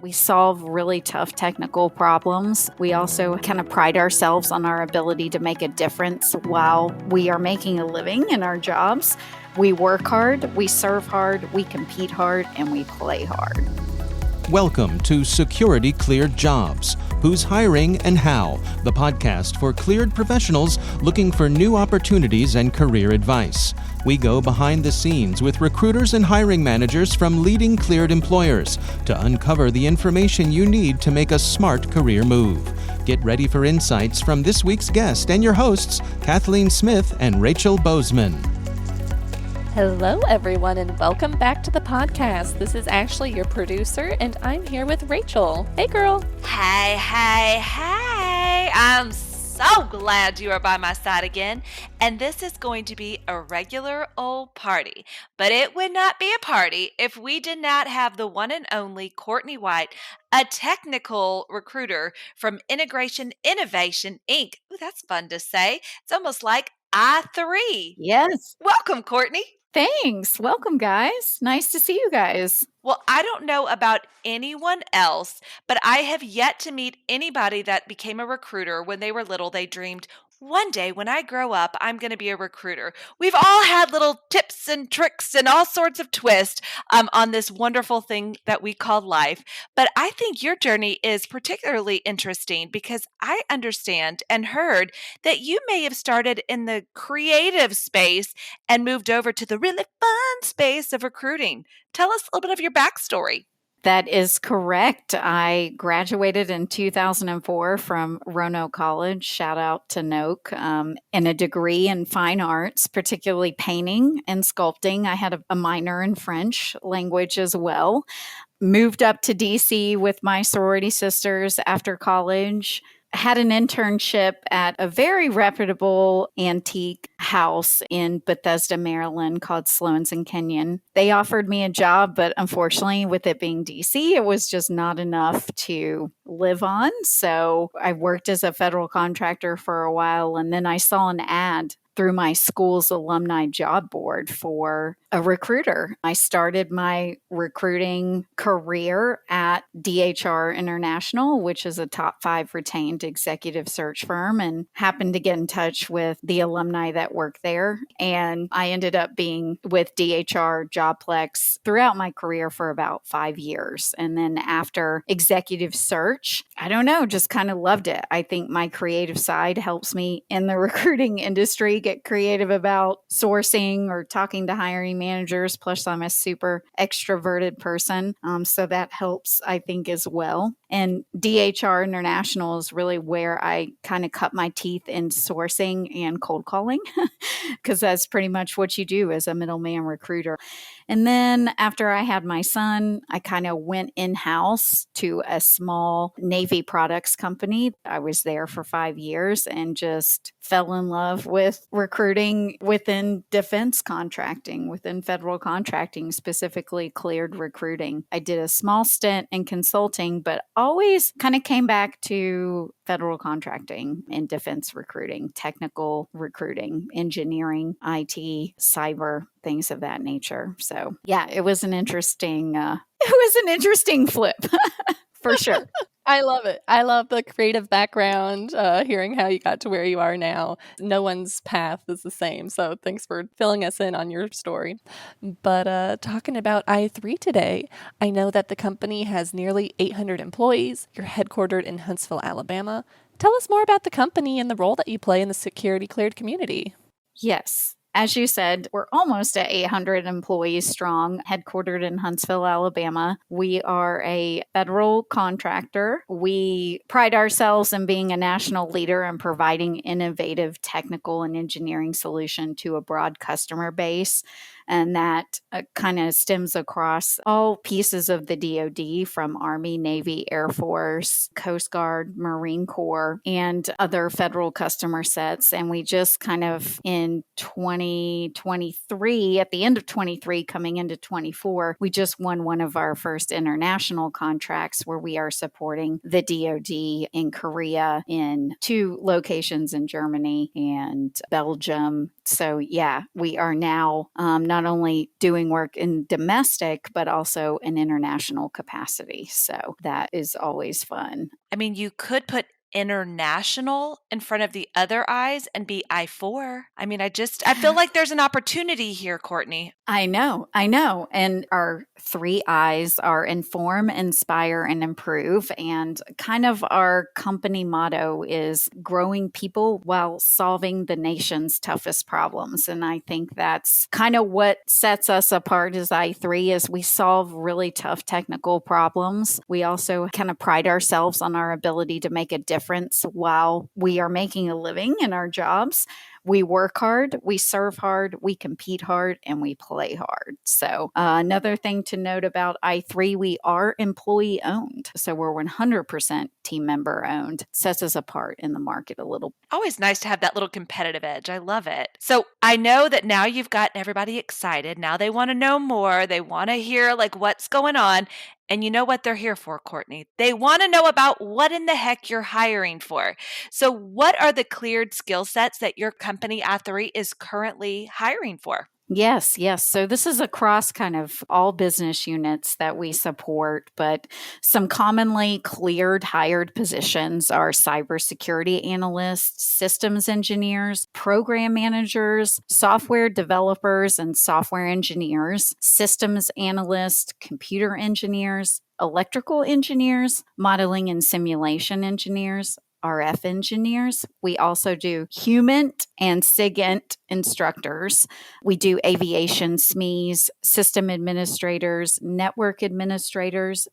We solve really tough technical problems. We also kind of pride ourselves on our ability to make a difference while we are making a living in our jobs. We work hard, we serve hard, we compete hard, and we play hard. Welcome to Security Cleared Jobs, Who's Hiring and How, the podcast for cleared professionals looking for new opportunities and career advice. We go behind the scenes with recruiters and hiring managers from leading cleared employers to uncover the information you need to make a smart career move. Get ready for insights from this week's guest and your hosts, Kathleen Smith and Rachel Bozeman. Hello, everyone, and welcome back to the podcast. This is Ashley, your producer, and I'm here with Rachel. Hey, girl. Hey. I'm so glad you are by my side again. And this is going to be a regular old party. But it would not be a party if we did not have the one and only Courtney White, a technical recruiter from Integration Innovation, Inc. Ooh, that's fun to say. It's almost like I3. Yes. Welcome, Courtney. Thanks. Welcome, guys. Nice to see you guys. Well, I don't know about anyone else, but I have yet to meet anybody that became a recruiter when they were little. They dreamed, one day when I grow up, I'm going to be a recruiter. We've all had little tips and tricks and all sorts of twists on this wonderful thing that we call life. But I think your journey is particularly interesting because I understand and heard that you may have started in the creative space and moved over to the really fun space of recruiting. Tell us a little bit of your backstory. That is correct. I graduated in 2004 from Roanoke College, shout out to Noke, in a degree in fine arts, particularly painting and sculpting. I had a minor in French language as well. Moved up to DC with my sorority sisters after college. Had an internship at a very reputable antique house in Bethesda, Maryland called Sloan's and Kenyon. They offered me a job, but unfortunately, with it being DC, it was just not enough to live on. So I worked as a federal contractor for a while, and then I saw an ad through my school's alumni job board for a recruiter. I started my recruiting career at DHR International, which is a top 5 retained executive search firm, and happened to get in touch with the alumni that work there. And I ended up being with DHR Jobplex throughout my career for about 5 years. And then after executive search, I don't know, just kind of loved it. I think my creative side helps me in the recruiting industry get creative about sourcing or talking to hiring managers. Plus, I'm a super extroverted person. So that helps, I think, as well. And DHR International is really where I kind of cut my teeth in sourcing and cold calling, because that's pretty much what you do as a middleman recruiter. And then after I had my son, I kind of went in-house to a small Navy products company. I was there for 5 years and just fell in love with recruiting within defense contracting, within federal contracting, specifically cleared recruiting. I did a small stint in consulting, but always kind of came back to federal contracting and defense recruiting, technical recruiting, engineering, IT, cyber, things of that nature. So yeah, it was an interesting flip for sure. I love it. I love the creative background, hearing how you got to where you are now. No one's path is the same. So thanks for filling us in on your story. But talking about I3 today, I know that the company has nearly 800 employees. You're headquartered in Huntsville, Alabama. Tell us more about the company and the role that you play in the security cleared community. Yes. As you said, we're almost at 800 employees strong, headquartered in Huntsville, Alabama. We are a federal contractor. We pride ourselves in being a national leader in providing innovative technical and engineering solution to a broad customer base. And that kind of stems across all pieces of the DoD, from Army, Navy, Air Force, Coast Guard, Marine Corps, and other federal customer sets. And we just kind of in 2023, at the end of 23, coming into 24, we just won one of our first international contracts where we are supporting the DoD in Korea, in 2 locations in Germany and Belgium. So yeah, we are now not only doing work in domestic, but also in international capacity. So that is always fun. I mean, you could put international in front of the other I's and be I4. I mean, I feel like there's an opportunity here, Courtney. I know. And our 3 I's are inform, inspire, and improve. And kind of our company motto is growing people while solving the nation's toughest problems. And I think that's kind of what sets us apart as I3 is we solve really tough technical problems. We also kind of pride ourselves on our ability to make a difference while we are making a living in our jobs. We work hard, we serve hard, we compete hard, and we play hard. So another thing to note about I3, we are employee owned. So we're 100% team member owned. Sets us apart in the market a little. Always nice to have that little competitive edge. I love it. So I know that now you've gotten everybody excited. Now they want to know more. They want to hear like what's going on. And you know what they're here for, Courtney? They want to know about what in the heck you're hiring for. So what are the cleared skill sets that your company I3 is currently hiring for? Yes. So this is across kind of all business units that we support, but some commonly cleared hired positions are cybersecurity analysts, systems engineers, program managers, software developers and software engineers, systems analysts, computer engineers, electrical engineers, modeling and simulation engineers, RF engineers. We also do HUMINT and SIGINT instructors. We do aviation SMEs, system administrators, network engineers,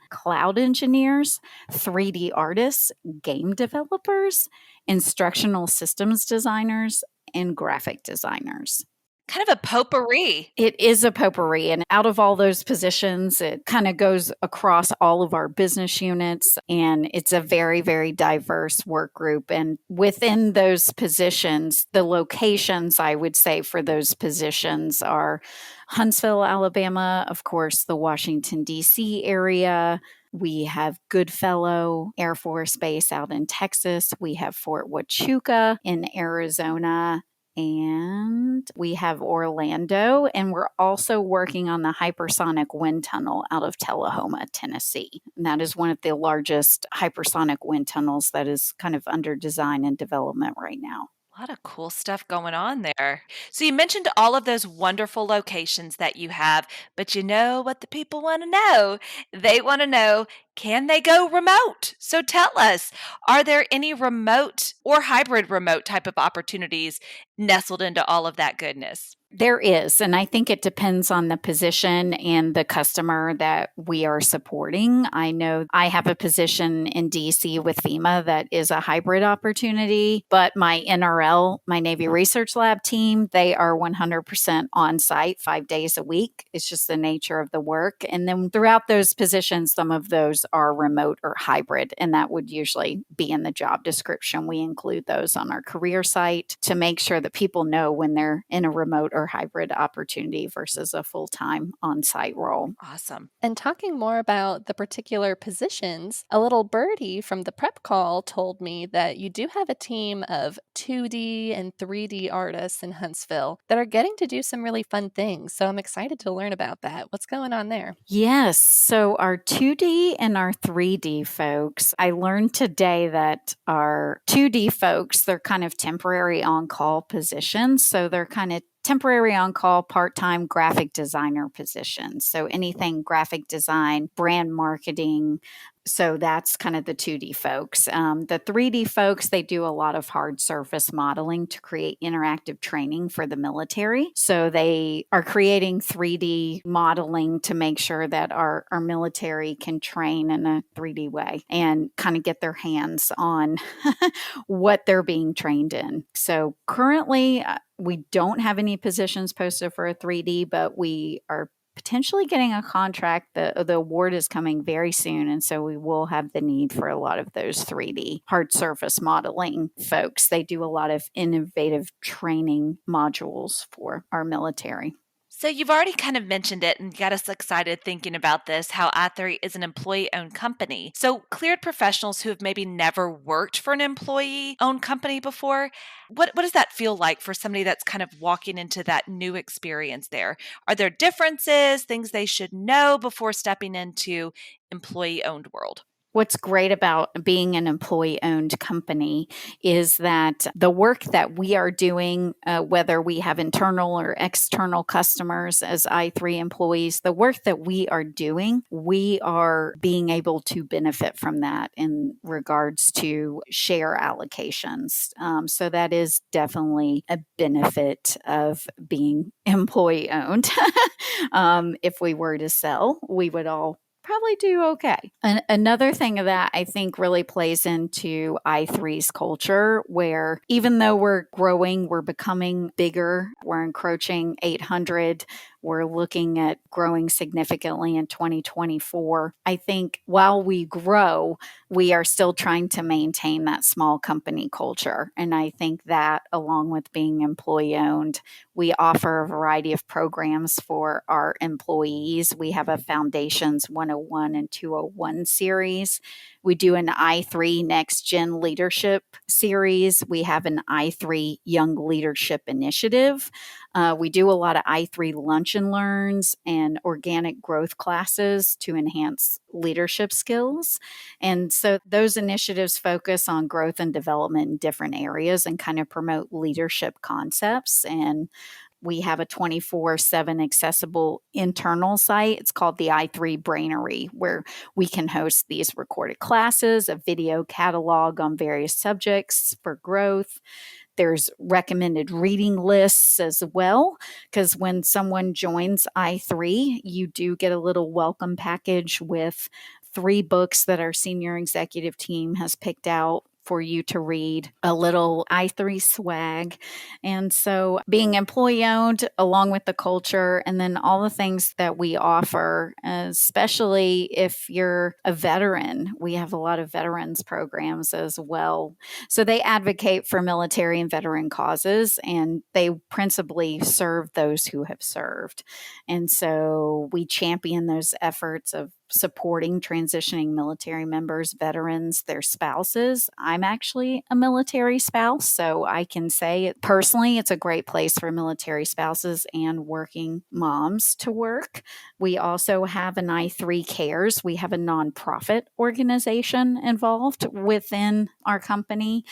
cloud engineers, 3D artists, game developers, instructional systems designers, and graphic designers. Kind of a potpourri. It is a potpourri. And out of all those positions, it kind of goes across all of our business units. And it's a very, very diverse work group. And within those positions, the locations I would say for those positions are Huntsville, Alabama, of course, the Washington, D.C. area. We have Goodfellow Air Force Base out in Texas. We have Fort Huachuca in Arizona. And we have Orlando, and we're also working on the hypersonic wind tunnel out of Tullahoma, Tennessee. And that is one of the largest hypersonic wind tunnels that is kind of under design and development right now. A lot of cool stuff going on there. So you mentioned all of those wonderful locations that you have, but you know what the people want to know? They want to know, can they go remote? So tell us, are there any remote or hybrid remote type of opportunities nestled into all of that goodness? There is, and I think it depends on the position and the customer that we are supporting. I know I have a position in DC with FEMA that is a hybrid opportunity, but my NRL, my Navy Research Lab team, they are 100% on site 5 days a week. It's just the nature of the work. And then throughout those positions, some of those are remote or hybrid, and that would usually be in the job description. We include those on our career site to make sure that people know when they're in a remote or hybrid opportunity versus a full-time on-site role. Awesome. And talking more about the particular positions, a little birdie from the prep call told me that you do have a team of 2D and 3D artists in Huntsville that are getting to do some really fun things. So I'm excited to learn about that. What's going on there? Yes. So our 2D and our 3D folks, I learned today that our 2D folks, they're kind of temporary on-call positions. So they're kind of temporary on-call part-time graphic designer positions. So anything graphic design, brand marketing. So that's kind of the 2D folks. The 3D folks, they do a lot of hard surface modeling to create interactive training for the military. So they are creating 3D modeling to make sure that our military can train in a 3D way and kind of get their hands on what they're being trained in. So currently, we don't have any positions posted for a 3D, but we are potentially getting a contract. The award is coming very soon, and so we will have the need for a lot of those 3D hard surface modeling folks. They do a lot of innovative training modules for our military. So you've already kind of mentioned it and got us excited thinking about this, how i3 is an employee-owned company. So cleared professionals who have maybe never worked for an employee-owned company before, what does that feel like for somebody that's kind of walking into that new experience there? Are there differences, things they should know before stepping into employee-owned world? What's great about being an employee-owned company is that the work that we are doing, whether we have internal or external customers as i3 employees, the work that we are doing, we are being able to benefit from that in regards to share allocations. So that is definitely a benefit of being employee-owned. If we were to sell, we would all probably do okay. Another thing that I think really plays into i3's culture, where even though we're growing, we're becoming bigger, we're encroaching 800, we're looking at growing significantly in 2024. I think while we grow, we are still trying to maintain that small company culture. And I think that, along with being employee owned, we offer a variety of programs for our employees. We have a Foundations 101 and 201 series. We do an i3 Next Gen Leadership series. We have an i3 Young Leadership Initiative. We do a lot of i3 Lunch and Learns and organic growth classes to enhance leadership skills. And so those initiatives focus on growth and development in different areas and kind of promote leadership concepts. And we have a 24/7 accessible internal site. It's called the i3 Brainery, where we can host these recorded classes, a video catalog on various subjects for growth. There's recommended reading lists as well, because when someone joins i3, you do get a little welcome package with 3 books that our senior executive team has picked out for you to read, a little i3 swag. And so being employee owned, along with the culture, and then all the things that we offer, especially if you're a veteran, we have a lot of veterans programs as well. So they advocate for military and veteran causes, and they principally serve those who have served. And so we champion those efforts of supporting transitioning military members, veterans, their spouses. I'm actually a military spouse, so I can say personally, it's a great place for military spouses and working moms to work. We also have an i3 Cares. We have a nonprofit organization involved within our company.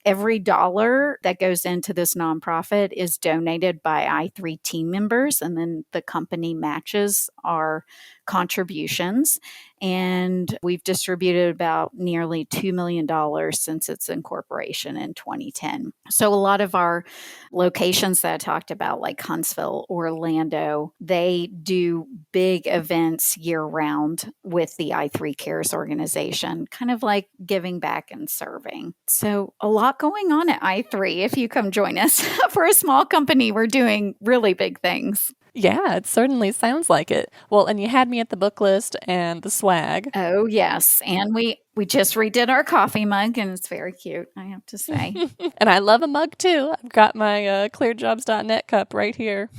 Every dollar that goes into this nonprofit is donated by i3 team members, and then the company matches our contributions. And we've distributed about nearly $2 million since its incorporation in 2010. So a lot of our locations that I talked about, like Huntsville, Orlando, they do big events year round with the i3 Cares organization, kind of like giving back and serving. So a lot going on at i3. If you come join us, for a small company, we're doing really big things. Yeah, it certainly sounds like it. Well, and you had me at the book list and the swag. Oh, yes. And we just redid our coffee mug, and it's very cute, I have to say. And I love a mug too. I've got my ClearedJobs.Net cup right here.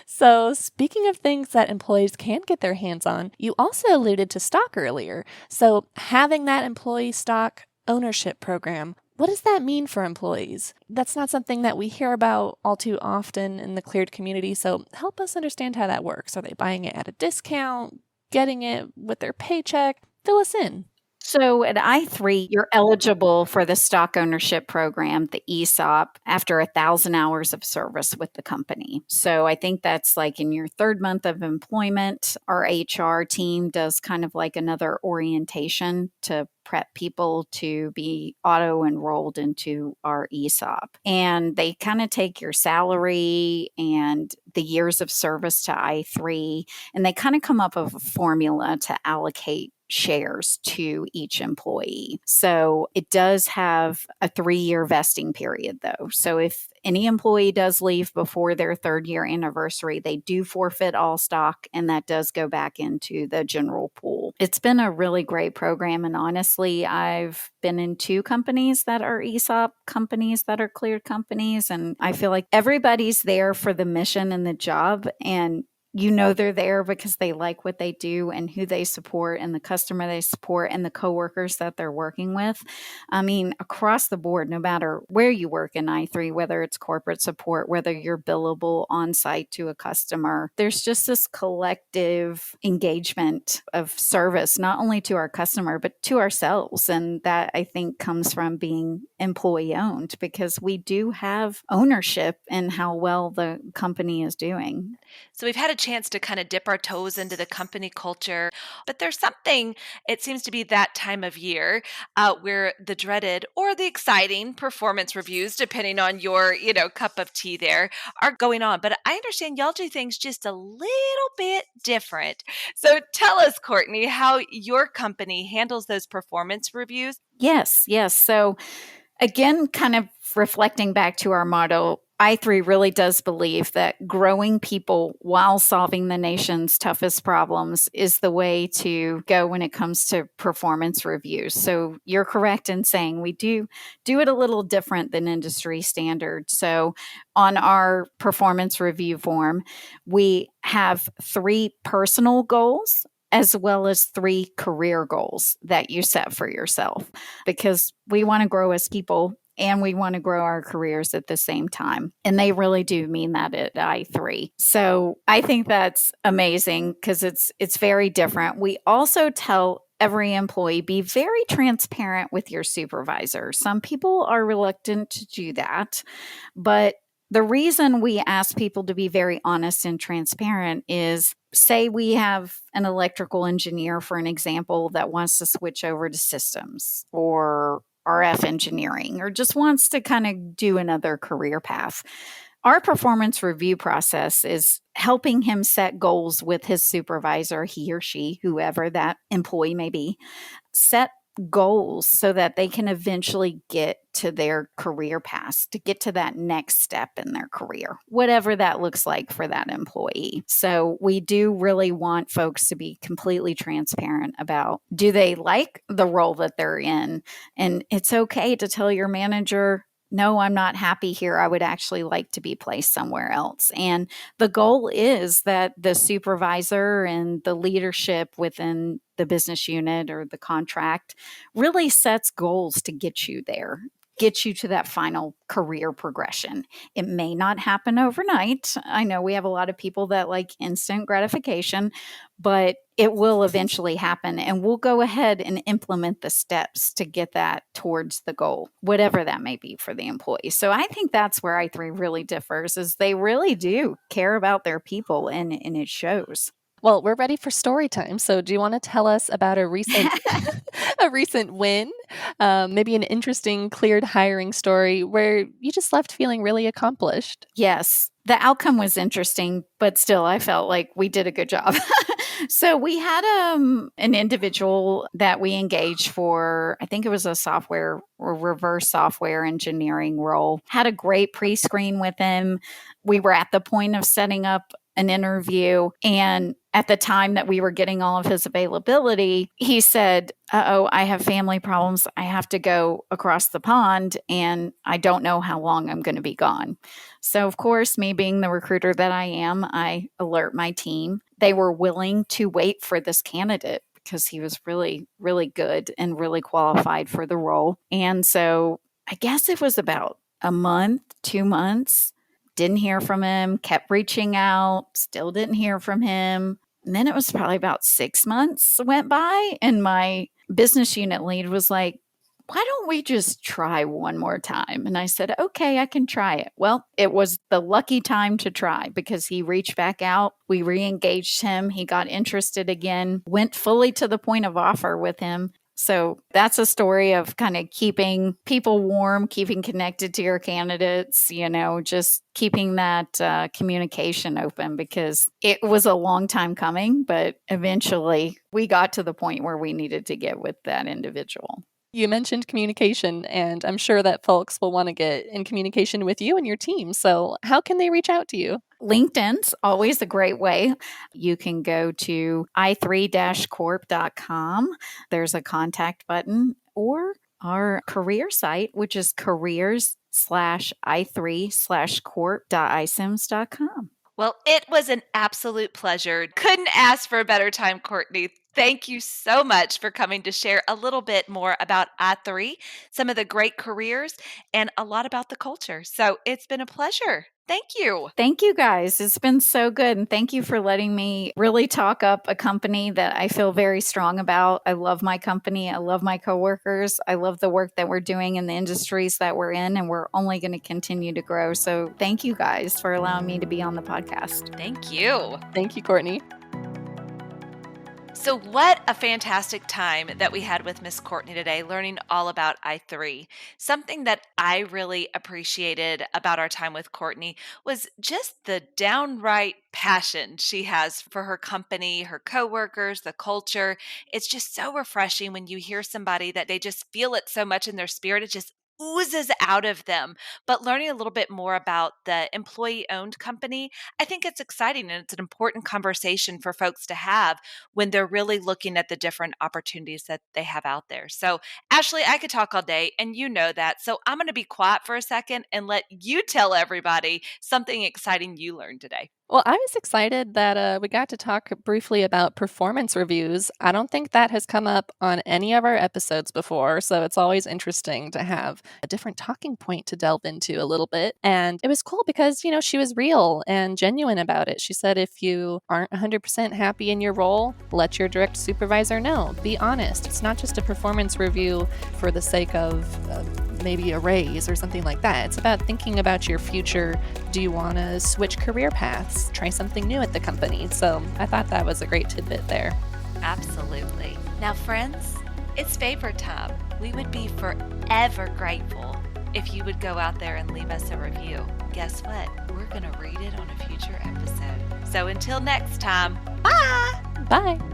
So speaking of things that employees can't get their hands on, you also alluded to stock earlier. So having that employee stock ownership program, what does that mean for employees? That's not something that we hear about all too often in the cleared community, so help us understand how that works. Are they buying it at a discount, getting it with their paycheck? Fill us in. So at i3, you're eligible for the stock ownership program, the ESOP, after 1,000 hours of service with the company. So I think that's like in your 3rd month of employment. Our HR team does kind of like another orientation to prep people to be auto-enrolled into our ESOP. And they kind of take your salary and the years of service to i3, and they kind of come up with a formula to allocate shares to each employee. So it does have a 3-year vesting period, though. So if any employee does leave before their 3rd-year anniversary, they do forfeit all stock, and that does go back into the general pool. It's been a really great program, and honestly, I've been in 2 companies that are ESOP companies that are cleared companies, and I feel like everybody's there for the mission and the job, and they're there because they like what they do and who they support and the customer they support and the coworkers that they're working with. I mean, across the board, no matter where you work in i3, whether it's corporate support, whether you're billable on site to a customer, there's just this collective engagement of service, not only to our customer, but to ourselves. And that, I think, comes from being employee owned, because we do have ownership in how well the company is doing. So we've had a chance to kind of dip our toes into the company culture, but there's something, it seems to be that time of year, where the dreaded or the exciting performance reviews, depending on your, cup of tea there, are going on. But I understand y'all do things just a little bit different. So tell us, Courtney, how your company handles those performance reviews. Yes. So again, kind of reflecting back to our motto, i3 really does believe that growing people while solving the nation's toughest problems is the way to go when it comes to performance reviews. So you're correct in saying we do it a little different than industry standard. So on our performance review form, we have 3 personal goals as well as 3 career goals that you set for yourself, because we want to grow as people and we want to grow our careers at the same time. And they really do mean that at i3. So I think that's amazing because it's very different. We also tell every employee, be very transparent with your supervisor. Some people are reluctant to do that, but the reason we ask people to be very honest and transparent is, say we have an electrical engineer, for an example, that wants to switch over to systems or RF engineering, or just wants to kind of do another career path. Our performance review process is helping him set goals with his supervisor, he or she, whoever that employee may be, set goals so that they can eventually get to their career path, to get to that next step in their career, whatever that looks like for that employee. So we do really want folks to be completely transparent about, do they like the role that they're in? And it's okay to tell your manager, no, I'm not happy here. I would actually like to be placed somewhere else. And the goal is that the supervisor and the leadership within the business unit or the contract really sets goals to get you there, get you to that final career progression. It may not happen overnight. I know we have a lot of people that like instant gratification, but it will eventually happen, and we'll go ahead and implement the steps to get that towards the goal, whatever that may be for the employee. So I think that's where i3 really differs, is they really do care about their people, and it shows. Well, we're ready for story time. So do you want to tell us about a recent a recent win, maybe an interesting cleared hiring story where you just left feeling really accomplished? Yes, the outcome was interesting, but still I felt like we did a good job. So we had an individual that we engaged for, I think it was a software or reverse software engineering role, had a great pre-screen with him. We were at the point of setting up an interview, and at the time that we were getting all of his availability, he said, I have family problems. I have to go across the pond, and I don't know how long I'm going to be gone. So, of course, me being the recruiter that I am, I alert my team. They were willing to wait for this candidate because he was really, really good and really qualified for the role. And so I guess it was about a month, 2 months. Didn't hear from him, kept reaching out, still didn't hear from him. And then it was probably about 6 months went by, and my business unit lead was like, why don't we just try one more time? And I said, okay, I can try it. Well, it was the lucky time to try because he reached back out. We re-engaged him. He got interested again, went fully to the point of offer with him. So that's a story of kind of keeping people warm, keeping connected to your candidates, just keeping that communication open, because it was a long time coming, but eventually we got to the point where we needed to get with that individual. You mentioned communication, and I'm sure that folks will want to get in communication with you and your team. So how can they reach out to you? LinkedIn's always a great way. You can go to i3-corp.com. There's a contact button, or our career site, which is careers/i3/corp.isims.com. Well, it was an absolute pleasure. Couldn't ask for a better time, Courtney. Thank you so much for coming to share a little bit more about I3, some of the great careers, and a lot about the culture. So it's been a pleasure. Thank you. Thank you, guys. It's been so good. And thank you for letting me really talk up a company that I feel very strong about. I love my company. I love my coworkers. I love the work that we're doing in the industries that we're in, and we're only going to continue to grow. So thank you, guys, for allowing me to be on the podcast. Thank you. Thank you, Courtney. So what a fantastic time that we had with Miss Courtney today, learning all about I3. Something that I really appreciated about our time with Courtney was just the downright passion she has for her company, her coworkers, the culture. It's just so refreshing when you hear somebody that they just feel it so much in their spirit. It just oozes out of them. But learning a little bit more about the employee-owned company, I think it's exciting, and it's an important conversation for folks to have when they're really looking at the different opportunities that they have out there. So, Ashley, I could talk all day, and you know that. So I'm going to be quiet for a second and let you tell everybody something exciting you learned today. Well, I was excited that we got to talk briefly about performance reviews. I don't think that has come up on any of our episodes before, so it's always interesting to have a different talking point to delve into a little bit. And it was cool because, she was real and genuine about it. She said, if you aren't 100% happy in your role, let your direct supervisor know. Be honest. It's not just a performance review for the sake of maybe a raise or something like that. It's about thinking about your future. Do you want to switch career paths? Try something new at the company. So I thought that was a great tidbit there. Absolutely. Now, friends, it's favorite time. We would be forever grateful if you would go out there and leave us a review. Guess what? We're going to read it on a future episode. So until next time, bye! Bye!